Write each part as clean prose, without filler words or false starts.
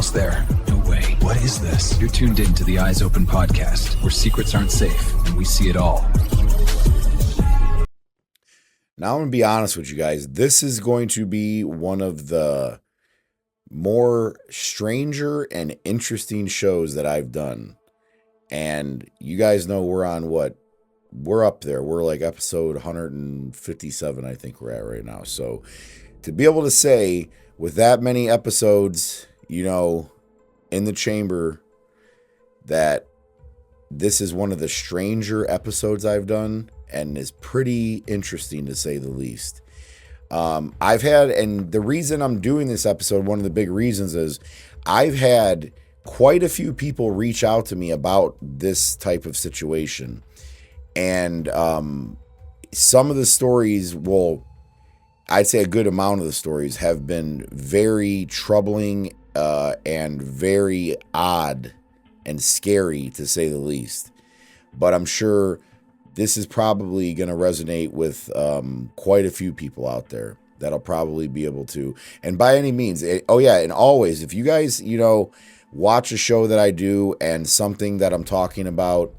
almost there. No way. What is this? You're tuned in to the Eyes Open podcast, where secrets aren't safe and we see it all. Now I'm going to be honest with you guys. This is going to be one of the more stranger and interesting shows that I've done. And you guys know we're on what? We're up there. We're like episode 157, I think we're at right now. So to be able to say with that many episodes, you know, in the chamber, that this is one of the stranger episodes I've done and is pretty interesting to say the least. I've had, and the reason I'm doing this episode, one of the big reasons is I've had quite a few people reach out to me about this type of situation. And some of the stories, well, I'd say a good amount of the stories have been very troubling and very odd and scary, to say the least. But I'm sure this is probably going to resonate with quite a few people out there that'll probably be able to. And by any means, and always, if you guys, you know, watch a show that I do and something that I'm talking about,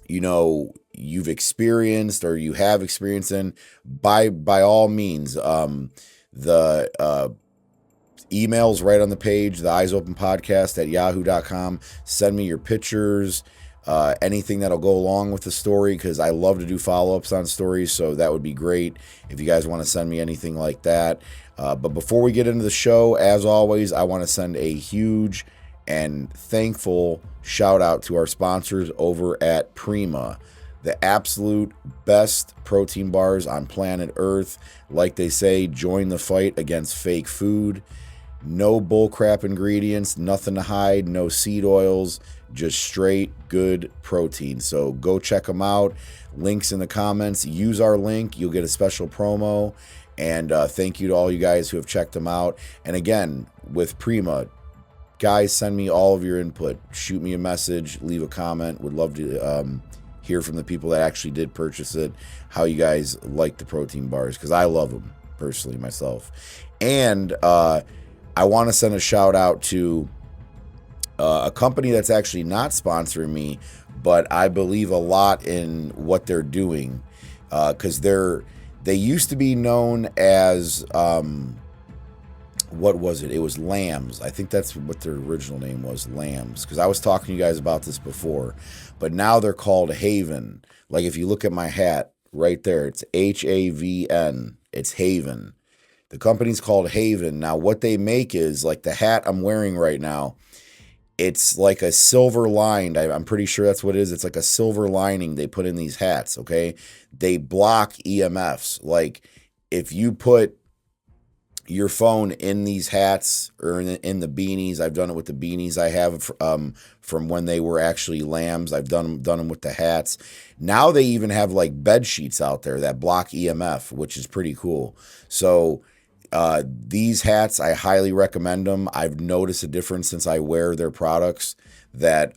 you know, you've experienced or you have experience in, by all means, the emails right on the page, the Eyes Open Podcast at yahoo.com. Send me your pictures, anything that'll go along with the story, because I love to do follow-ups on stories, so that would be great if you guys want to send me anything like that. But before we get into the show, as always, I want to send a huge and thankful shout out to our sponsors over at Prima, the absolute best protein bars on planet Earth. Like they say, join the fight against fake food. No bullcrap ingredients, nothing to hide, no seed oils, just straight good protein. So go check them out. Links in the comments. Use our link. You'll get a special promo. And thank you to all you guys who have checked them out. And again, with Prima, guys, send me all of your input. Shoot me a message, leave a comment. Would love to hear from the people that actually did purchase it, how you guys like the protein bars, because I love them personally myself. And I want to send a shout out to a company that's actually not sponsoring me, but I believe a lot in what they're doing, because they used to be known as what was it? It was Lambs. I think that's what their original name was, Lambs, because I was talking to you guys about this before. But now they're called Haven. Like if you look at my hat right there, it's Havn. It's Haven. The company's called Haven. Now what they make is like the hat I'm wearing right now. It's like a silver lined. I'm pretty sure that's what it is. It's like a silver lining they put in these hats. Okay, they block EMFs. Like if you put your phone in these hats or in the beanies. I've done it with the beanies I have from when they were actually Lambs. I've done them with the hats. Now they even have like bed sheets out there that block EMF, which is pretty cool. So these hats, I highly recommend them. I've noticed a difference since I wear their products, that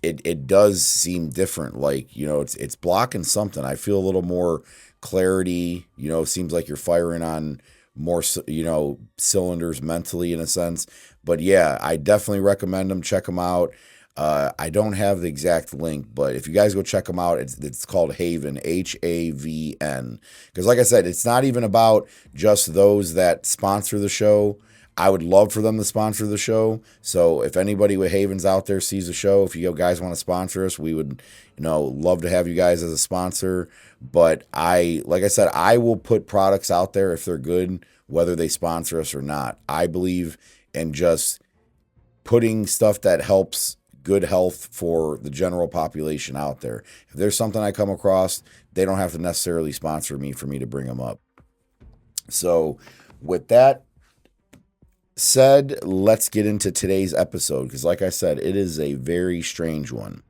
it does seem different. Like, you know, it's blocking something. I feel a little more clarity. You know, it seems like you're firing on more, you know, cylinders mentally in a sense. But yeah, I definitely recommend them. Check them out. I don't have the exact link, but if you guys go check them out, it's called Haven, Havn. Because like I said, it's not even about just those that sponsor the show. I would love for them to sponsor the show. So if anybody with Havens out there sees the show, if you guys want to sponsor us, we would, you know, love to have you guys as a sponsor. But like I said, I will put products out there if they're good, whether they sponsor us or not. I believe in just putting stuff that helps good health for the general population out there. If there's something I come across, they don't have to necessarily sponsor me for me to bring them up. So with that said, let's get into today's episode, because like I said, it is a very strange one.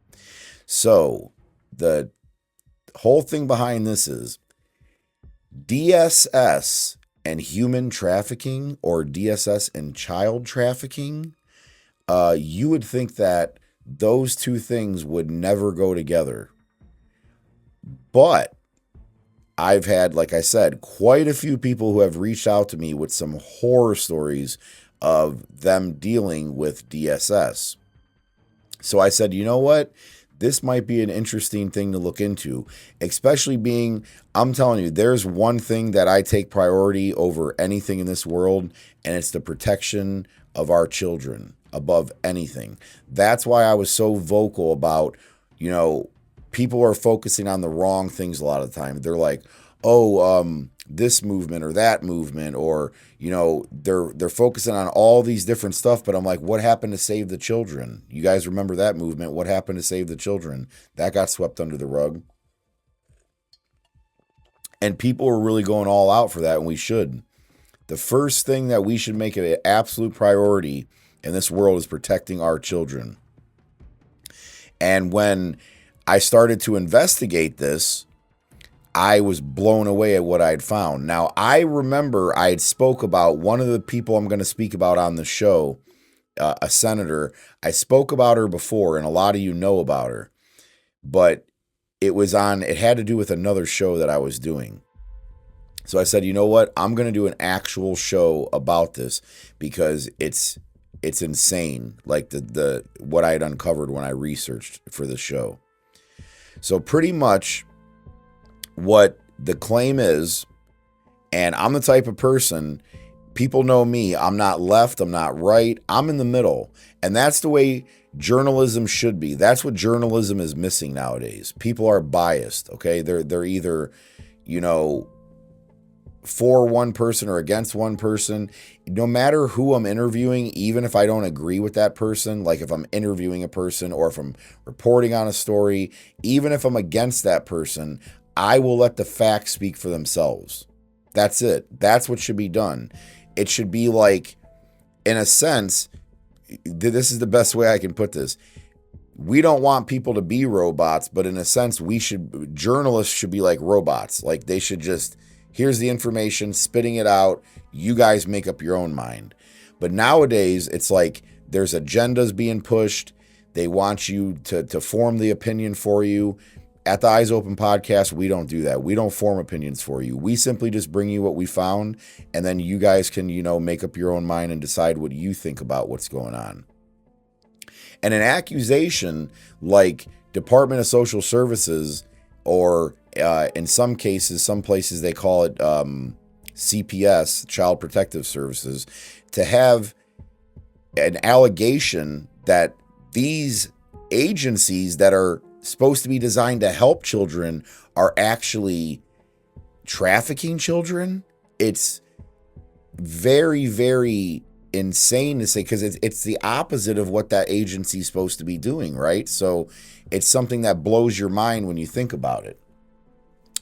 So the whole thing behind this is DSS and human trafficking, or DSS and child trafficking. You would think that those two things would never go together. But I've had, like I said, quite a few people who have reached out to me with some horror stories of them dealing with DSS. So I said, you know what? This might be an interesting thing to look into, especially being, I'm telling you, there's one thing that I take priority over anything in this world, and it's the protection of our children above anything. That's why I was so vocal about, people are focusing on the wrong things a lot of the time. They're like, this movement or that movement, or, they're focusing on all these different stuff. But I'm like, what happened to Save the Children? You guys remember that movement? What happened to Save the Children? That got swept under the rug. And people are really going all out for that, and we should. The first thing that we should make it an absolute priority in this world is protecting our children. And when I started to investigate this, I was blown away at what I'd found. Now, I remember I had spoke about one of the people I'm going to speak about on the show, a senator. I spoke about her before, and a lot of you know about her. But it had to do with another show that I was doing. So I said, you know what? I'm going to do an actual show about this because it's insane, like the what I had uncovered when I researched for the show. So pretty much what the claim is, and I'm the type of person, people know me, I'm not left, I'm not right, I'm in the middle. And that's the way journalism should be. That's what journalism is missing nowadays. People are biased, okay? They're either, for one person or against one person. No matter who I'm interviewing, even if I don't agree with that person, like if I'm interviewing a person or if I'm reporting on a story, even if I'm against that person, I will let the facts speak for themselves. That's it. That's what should be done. It should be like, in a sense, this is the best way I can put this. We don't want people to be robots, but in a sense, journalists should be like robots. Like they should just, here's the information, spitting it out. You guys make up your own mind. But nowadays, it's like there's agendas being pushed. They want you to form the opinion for you. At the Eyes Open podcast, we don't do that. We don't form opinions for you. We simply just bring you what we found, and then you guys can, make up your own mind and decide what you think about what's going on. And an accusation like Department of Social Services, or in some cases, some places they call it CPS, Child Protective Services, to have an allegation that these agencies that are supposed to be designed to help children are actually trafficking children. It's very, very insane to say, because it's the opposite of what that agency is supposed to be doing, right? So it's something that blows your mind when you think about it.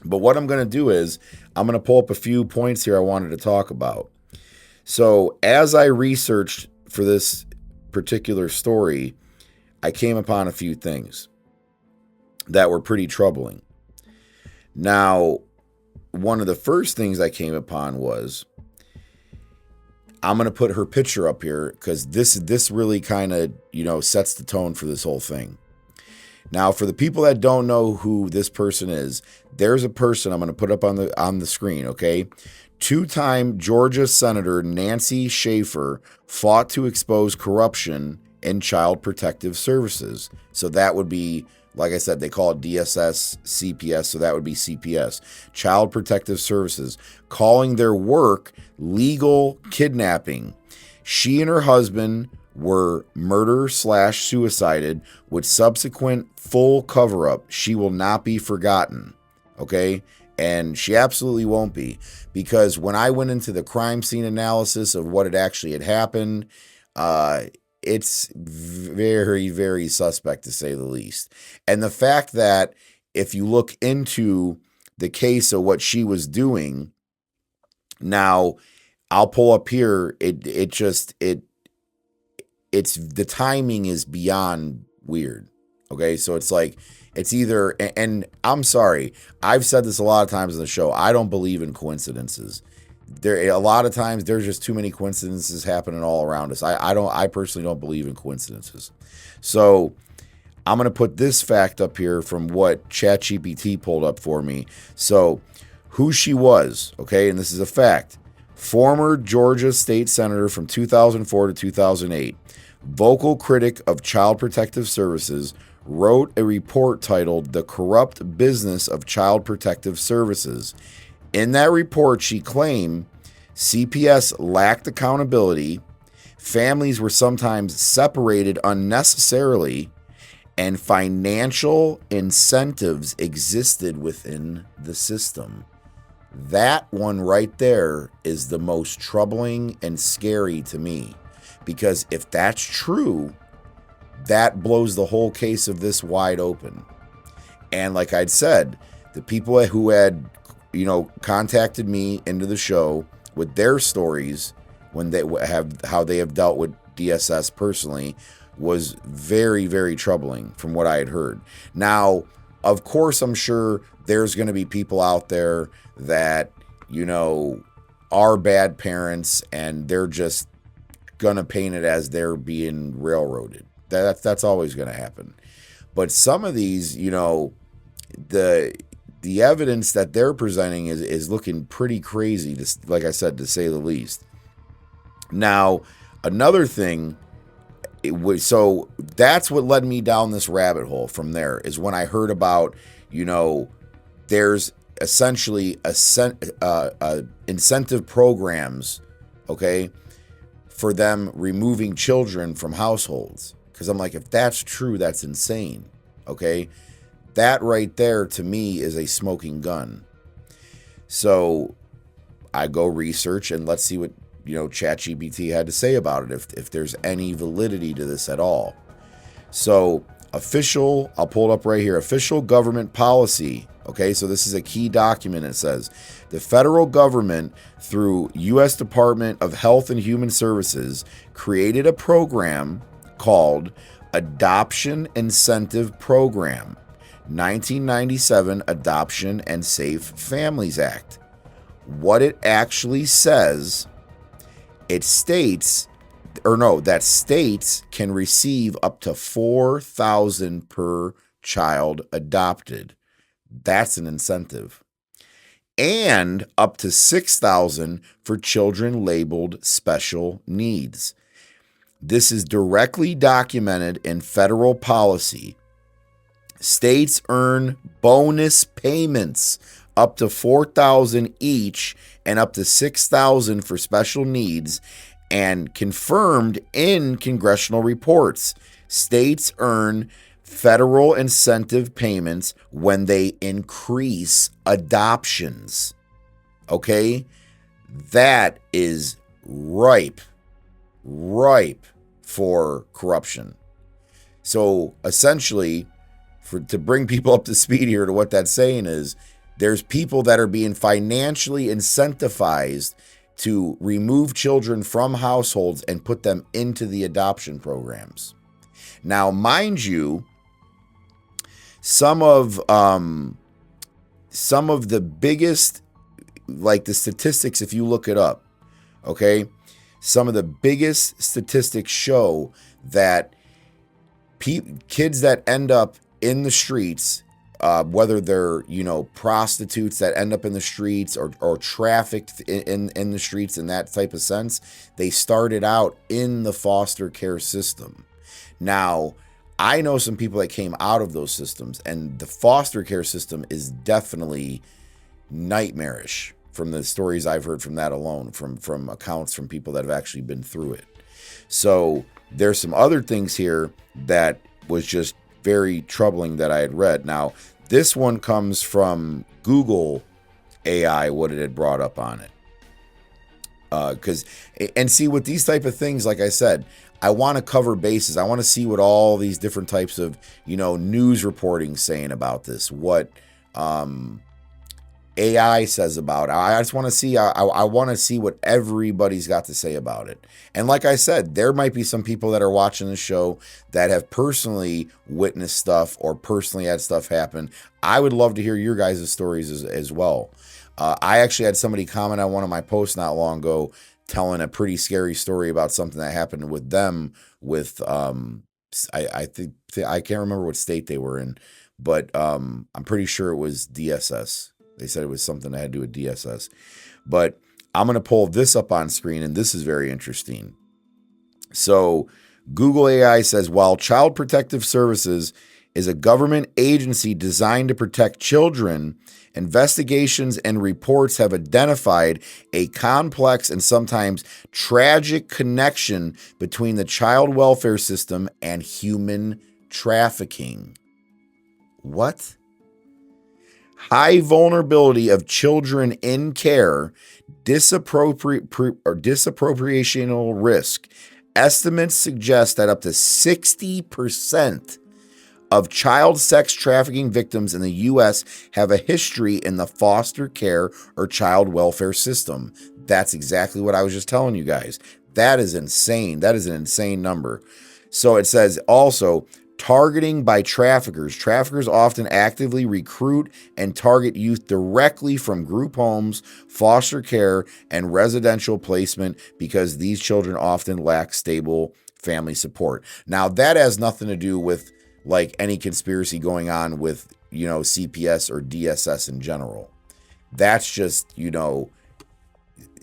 But what I'm going to do is I'm going to pull up a few points here I wanted to talk about. So as I researched for this particular story, I came upon a few things that were pretty troubling. Now, one of the first things I came upon was, I'm going to put her picture up here because this really kind of, sets the tone for this whole thing. Now, for the people that don't know who this person is, there's a person I'm going to put up on the screen, okay? Two-time Georgia Senator Nancy Schaefer fought to expose corruption in Child Protective Services. So that would be, like I said, they call it DSS, CPS, so that would be CPS, Child Protective Services, calling their work legal kidnapping. She and her husband were murder/suicided with subsequent full cover-up. She will not be forgotten, okay? And she absolutely won't be, because when I went into the crime scene analysis of what had actually had happened, it's very, very suspect to say the least. And the fact that if you look into the case of what she was doing, now I'll pull up here, it's the timing is beyond weird. Okay. So it's like, it's either, and I'm sorry, I've said this a lot of times in the show, I don't believe in coincidences. A lot of times there's just too many coincidences happening all around us. I personally don't believe in coincidences. So I'm going to put this fact up here from what ChatGPT pulled up for me. So who she was, okay, and this is a fact. former Georgia state senator from 2004 to 2008, vocal critic of Child Protective Services, wrote a report titled The Corrupt Business of Child Protective Services. In that report, she claimed CPS lacked accountability, families were sometimes separated unnecessarily, and financial incentives existed within the system. That one right there is the most troubling and scary to me, because if that's true, that blows the whole case of this wide open. And like I'd said, the people who had, contacted me into the show with their stories when they have how they have dealt with DSS personally was very, very troubling from what I had heard. Now, of course, I'm sure there's going to be people out there that, are bad parents and they're just going to paint it as they're being railroaded. That's always going to happen. But some of these, the evidence that they're presenting is looking pretty crazy, like I said, to say the least. Now, another thing, so that's what led me down this rabbit hole from there, is when I heard about, there's essentially incentive programs, okay, for them removing children from households. Because I'm like, if that's true, that's insane, okay? That right there, to me, is a smoking gun. So I go research and let's see what, ChatGPT had to say about it, if there's any validity to this at all. So I'll pull it up right here, official government policy. Okay, so this is a key document. It says, the federal government, through U.S. Department of Health and Human Services, created a program called Adoption Incentive Program, 1997 Adoption and Safe Families Act. What it actually says, that states can receive up to $4,000 per child adopted. That's an incentive. And up to $6,000 for children labeled special needs. This is directly documented in federal policy. States earn bonus payments up to $4,000 each and up to $6,000 for special needs, and confirmed in congressional reports. States earn federal incentive payments when they increase adoptions. Okay? That is ripe for corruption. So essentially, to bring people up to speed here to what that's saying is, there's people that are being financially incentivized to remove children from households and put them into the adoption programs. Now, mind you, some of the biggest, like the statistics, if you look it up, okay, some of the biggest statistics show that kids that end up in the streets, whether they're, prostitutes that end up in the streets or trafficked in the streets in that type of sense, they started out in the foster care system. Now, I know some people that came out of those systems, and the foster care system is definitely nightmarish from the stories I've heard from that alone, from accounts from people that have actually been through it. So there's some other things here that was just very troubling that I had read. Now, this one comes from Google AI, what it had brought up on it. And see, with these type of things, like I said, I want to cover bases. I want to see what all these different types of, news reporting saying about this, what AI says about it. I just want to see, I want to see what everybody's got to say about it. And like I said, there might be some people that are watching the show that have personally witnessed stuff or personally had stuff happen. I would love to hear your guys' stories as well. I actually had somebody comment on one of my posts not long ago telling a pretty scary story about something that happened with them with, I think, I can't remember what state they were in, but I'm pretty sure it was DSS. They said it was something that had to do with DSS. But I'm going to pull this up on screen, and this is very interesting. So Google AI says, while Child Protective Services is a government agency designed to protect children, investigations and reports have identified a complex and sometimes tragic connection between the child welfare system and human trafficking. What? High vulnerability of children in care, disappropriational risk. Estimates suggest that up to 60% of child sex trafficking victims in the U.S. have a history in the foster care or child welfare system. That's exactly what I was just telling you guys. That is insane. That is an insane number. So it says also, targeting by traffickers. Traffickers often actively recruit and target youth directly from group homes, foster care, and residential placement because these children often lack stable family support. Now, that has nothing to do with like any conspiracy going on with, CPS or DSS in general. That's just,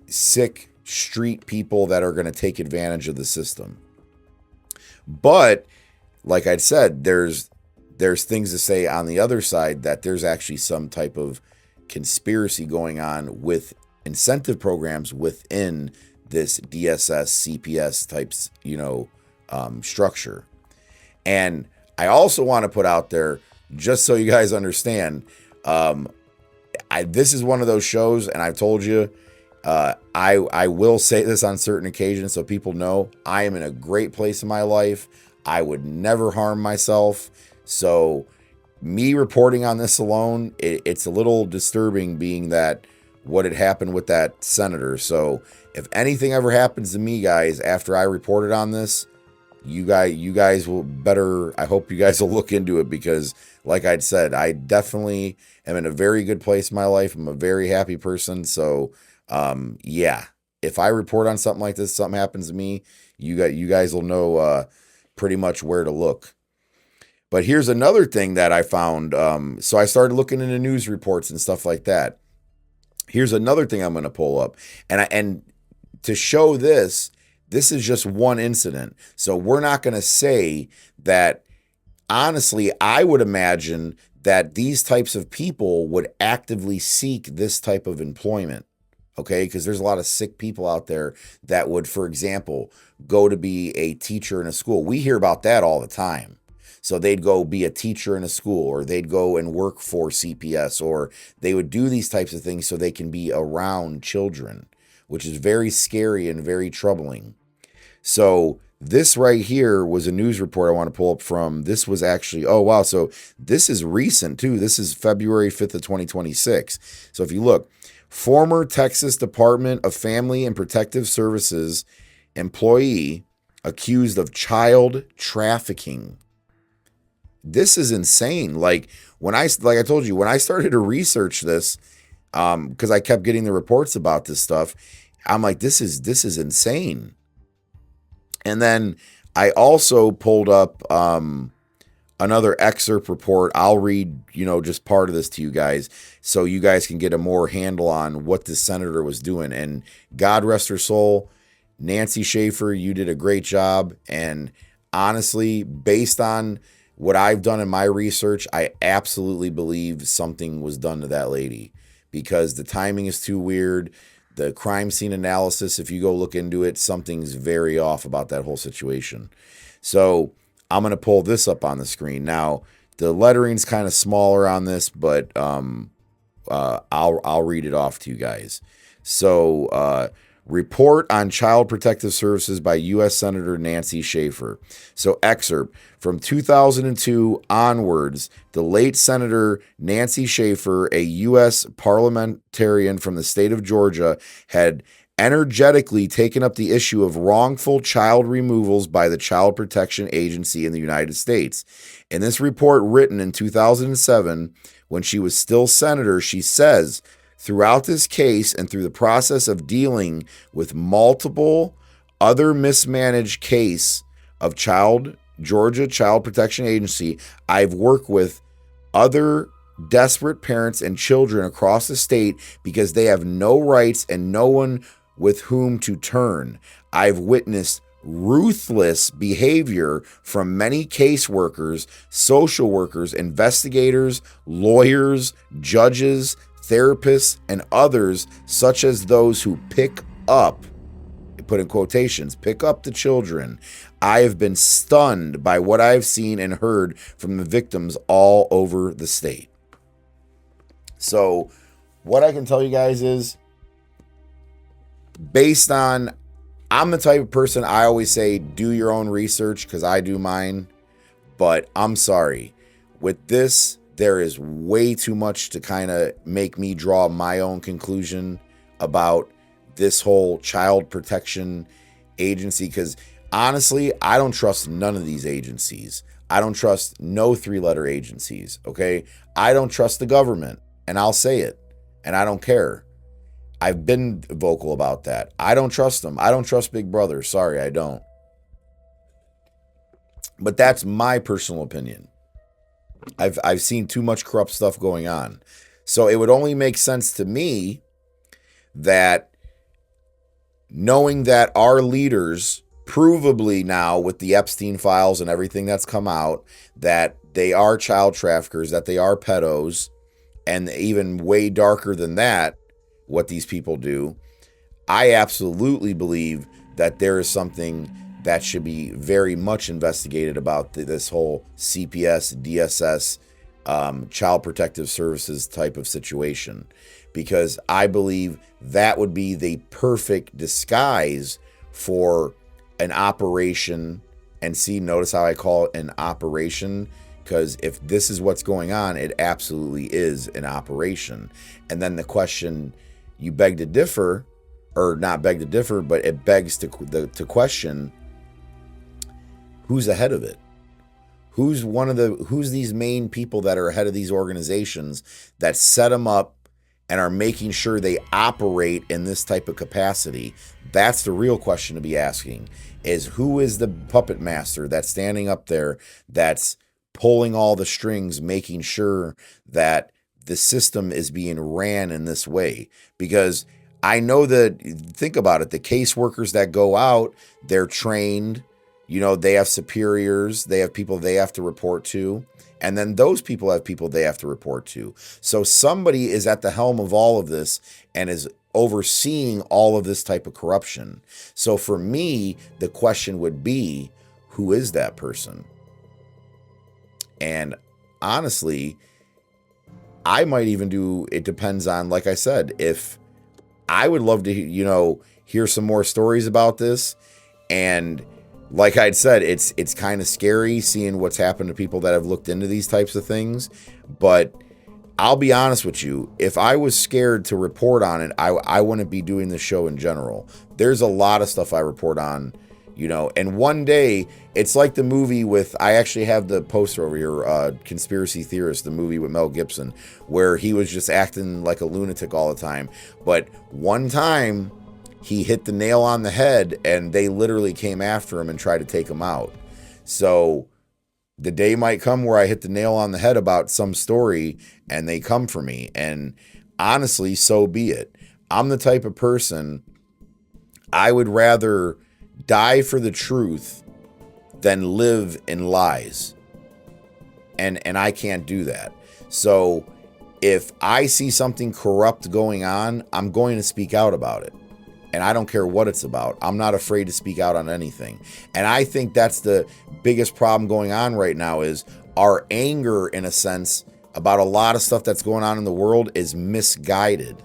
sick street people that are going to take advantage of the system. But like I said, there's things to say on the other side that there's actually some type of conspiracy going on with incentive programs within this DSS, CPS types, structure. And I also want to put out there, just so you guys understand, this is one of those shows, and I've told you, I will say this on certain occasions so people know I am in a great place in my life. I would never harm myself. So me reporting on this alone, it's a little disturbing being that what had happened with that senator. So if anything ever happens to me, guys, after I reported on this, you guys will better, I hope you guys will look into it, because like I'd said, I definitely am in a very good place in my life. I'm a very happy person. So yeah, if I report on something like this, something happens to me, you guys will know pretty much where to look. But here's another thing that I found. So I started looking into news reports and stuff like that. Here's another thing I'm going to pull up. And to show this is just one incident. So we're not going to say that, honestly, I would imagine that these types of people would actively seek this type of employment. Okay, because there's a lot of sick people out there that would, for example, go to be a teacher in a school. We hear about that all the time. So they'd go be a teacher in a school, or they'd go and work for CPS, or they would do these types of things so they can be around children, which is very scary and very troubling. So this right here was a news report I want to pull up from. This was actually, oh, wow. So this is recent too. This is February 5th of 2026. So if you look, former Texas Department of Family and Protective Services employee accused of child trafficking. This is insane. Like I told you, when I started to research this, because I kept getting the reports about this stuff, I'm like, this is insane. And then I also pulled up another excerpt report. I'll read, just part of this to you guys so you guys can get a more handle on what this senator was doing. And God rest her soul, Nancy Schaefer, you did a great job. And honestly, based on what I've done in my research, I absolutely believe something was done to that lady, because the timing is too weird. The crime scene analysis, if you go look into it, something's very off about that whole situation. So I'm going to pull this up on the screen. Now, the lettering's kind of smaller on this, but I'll read it off to you guys. So, report on Child Protective Services by U.S. Senator Nancy Schaefer. So, excerpt from 2002 onwards, the late Senator Nancy Schaefer, a U.S. parliamentarian from the state of Georgia, had energetically taken up the issue of wrongful child removals by the Child Protection Agency in the United States. In this report written in 2007, when she was still senator, she says, throughout this case and through the process of dealing with multiple other mismanaged case of Georgia Child Protection Agency, I've worked with other desperate parents and children across the state because they have no rights and no one with whom to turn. I've witnessed ruthless behavior from many caseworkers, social workers, investigators, lawyers, judges, therapists, and others, such as those who pick up, put in quotations, pick up the children. I have been stunned by what I've seen and heard from the victims all over the state. So what I can tell you guys is, based on, I'm the type of person, I always say, do your own research, because I do mine. But I'm sorry. With this, there is way too much to kind of make me draw my own conclusion about this whole child protection agency. Because honestly, I don't trust none of these agencies. I don't trust no 3-letter agencies, okay? I don't trust the government, and I'll say it, and I don't care. I've been vocal about that. I don't trust them. I don't trust Big Brother. Sorry, I don't. But that's my personal opinion. I've seen too much corrupt stuff going on. So it would only make sense to me that, knowing that our leaders, provably now with the Epstein files and everything that's come out, that they are child traffickers, that they are pedos, and even way darker than that, what these people do, I absolutely believe that there is something that should be very much investigated about this whole CPS, DSS, Child Protective Services type of situation, because I believe that would be the perfect disguise for an operation. And see, notice how I call it an operation, because if this is what's going on, it absolutely is an operation. And then the question, you beg to differ, or not beg to differ, but it begs to question, who's ahead of it? Who's these main people that are ahead of these organizations that set them up and are making sure they operate in this type of capacity? That's the real question to be asking, is who is the puppet master that's standing up there, that's pulling all the strings, making sure that the system is being ran in this way? Because I know that, think about it, the caseworkers that go out, they're trained, they have superiors, they have people they have to report to, and then those people have people they have to report to. So somebody is at the helm of all of this and is overseeing all of this type of corruption. So for me, the question would be, who is that person? And honestly, I might even do, it depends on, like I said, if I would love to, hear some more stories about this. And like I'd said, it's kind of scary seeing what's happened to people that have looked into these types of things. But I'll be honest with you, if I was scared to report on it, I wouldn't be doing the show in general. There's a lot of stuff I report on, and one day, it's like the movie with, I actually have the poster over here, Conspiracy Theorist, the movie with Mel Gibson, where he was just acting like a lunatic all the time. But one time, he hit the nail on the head, and they literally came after him and tried to take him out. So the day might come where I hit the nail on the head about some story, and they come for me. And honestly, so be it. I'm the type of person, I would rather die for the truth than live in lies. And I can't do that. So if I see something corrupt going on, I'm going to speak out about it. And I don't care what it's about. I'm not afraid to speak out on anything. And I think that's the biggest problem going on right now, is our anger, in a sense, about a lot of stuff that's going on in the world is misguided.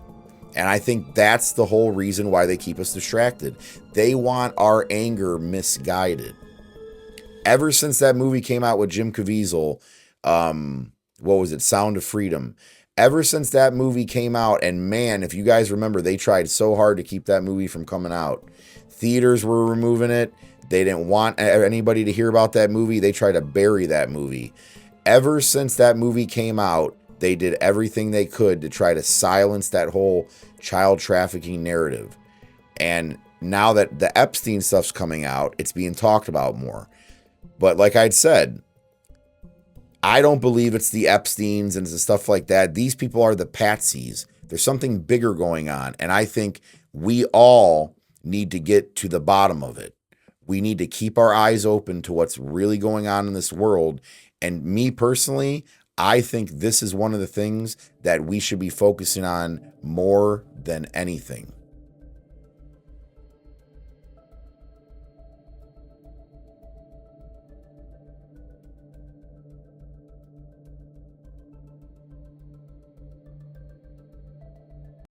And I think that's the whole reason why they keep us distracted. They want our anger misguided. Ever since that movie came out with Jim Caviezel, what was it, Sound of Freedom? Ever since that movie came out, and man, if you guys remember, they tried so hard to keep that movie from coming out. Theaters were removing it. They didn't want anybody to hear about that movie. They tried to bury that movie. Ever since that movie came out, they did everything they could to try to silence that whole child trafficking narrative. And now that the Epstein stuff's coming out, it's being talked about more. But like I'd said, I don't believe it's the Epsteins and stuff like that. These people are the patsies. There's something bigger going on. And I think we all need to get to the bottom of it. We need to keep our eyes open to what's really going on in this world. And me personally, I think this is one of the things that we should be focusing on more than anything.